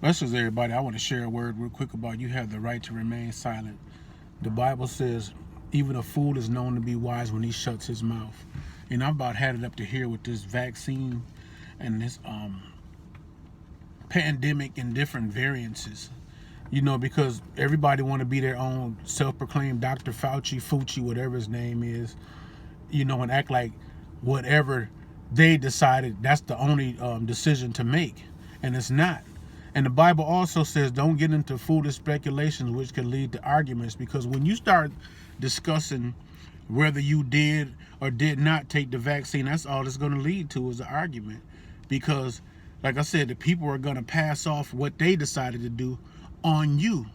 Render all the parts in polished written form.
Blessings, everybody. I want to share a word real quick about you have the right to remain silent. The Bible says, even a fool is known to be wise when he shuts his mouth. And I've about had it up to here with this vaccine and this pandemic and different variances. You know, because everybody want to be their own self-proclaimed Dr. Fauci, whatever his name is, you know, and act like whatever they decided, that's the only decision to make. And it's not. And the Bible also says don't get into foolish speculations which can lead to arguments, because when you start discussing whether you did or did not take the vaccine, that's all it's going to lead to is an argument. Because, like I said, the people are going to pass off what they decided to do on you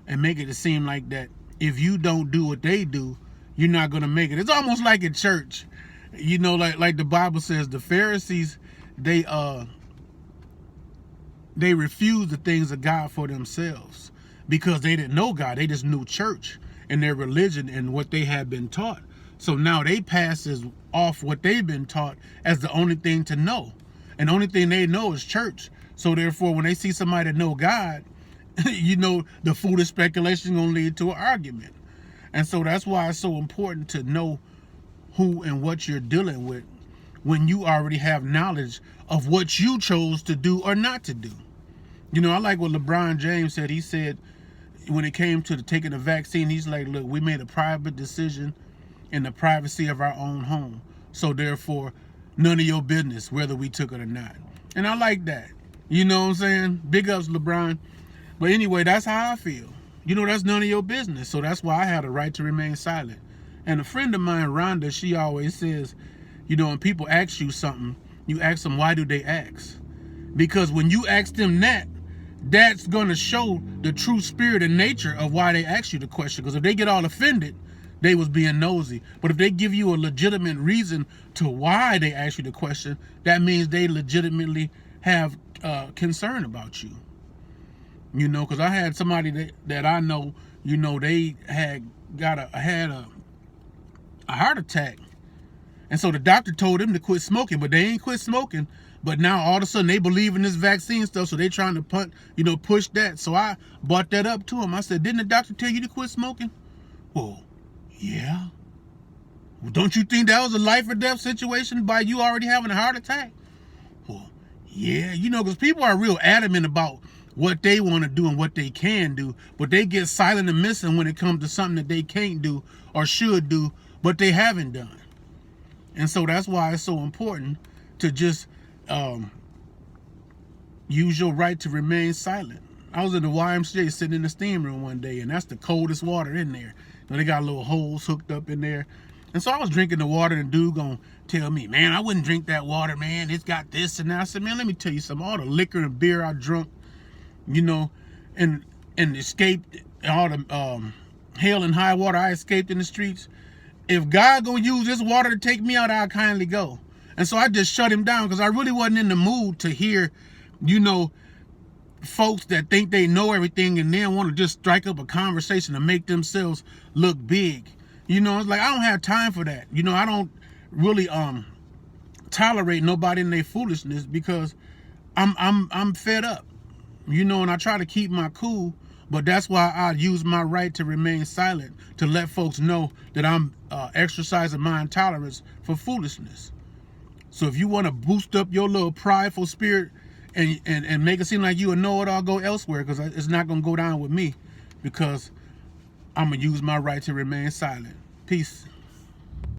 and make it seem like that if you don't do what they do, you're not going to make it. It's almost like in church, you know, like the Bible says, the Pharisees, they refused the things of God for themselves because they didn't know God. They just knew church and their religion and what they had been taught. So now they passes off what they've been taught as the only thing to know. And the only thing they know is church. So therefore, when they see somebody that know God, you know, the foolish speculation is going to lead to an argument. And so that's why it's so important to know who and what you're dealing with when you already have knowledge of what you chose to do or not to do. You know, I like what LeBron James said. He said when it came to taking the vaccine, he's like, look, we made a private decision in the privacy of our own home. So therefore, none of your business whether we took it or not. And I like that. You know what I'm saying? Big ups, LeBron. But anyway, that's how I feel. You know, that's none of your business. So that's why I had a right to remain silent. And a friend of mine, Rhonda, she always says, you know, when people ask you something, you ask them, why do they ask? Because when you ask them that, that's going to show the true spirit and nature of why they ask you the question. Because if they get all offended, they was being nosy. But if they give you a legitimate reason to why they ask you the question, that means they legitimately have concern about you. You know, because I had somebody that I know, you know, they had a heart attack. And so the doctor told them to quit smoking, but they ain't quit smoking. But now all of a sudden they believe in this vaccine stuff, so they trying to push that. So I brought that up to him. I said, didn't the doctor tell you to quit smoking? Well, yeah. Well, don't you think that was a life or death situation by you already having a heart attack? Well, yeah. You know, because people are real adamant about what they want to do and what they can do, but they get silent and missing when it comes to something that they can't do or should do, but they haven't done. And so that's why it's so important to just use your right to remain silent. I was in the YMCA sitting in the steam room one day, and that's the coldest water in there. You know, they got little holes hooked up in there. And so I was drinking the water, and the dude gonna tell me, man, I wouldn't drink that water, man. It's got this and that. I said, man, let me tell you something. All the liquor and beer I drunk, you know, and escaped all the hell and high water I escaped in the streets. If God gonna use this water to take me out, I'll kindly go. And so I just shut him down because I really wasn't in the mood to hear, you know, folks that think they know everything and then want to just strike up a conversation to make themselves look big. You know, it's like I don't have time for that. You know, I don't really tolerate nobody in their foolishness because I'm fed up. You know, and I try to keep my cool, but that's why I use my right to remain silent, to let folks know that I'm exercising my intolerance for foolishness. So if you want to boost up your little prideful spirit and make it seem like you a know-it-all, go elsewhere, because it's not going to go down with me, because I'm going to use my right to remain silent. Peace.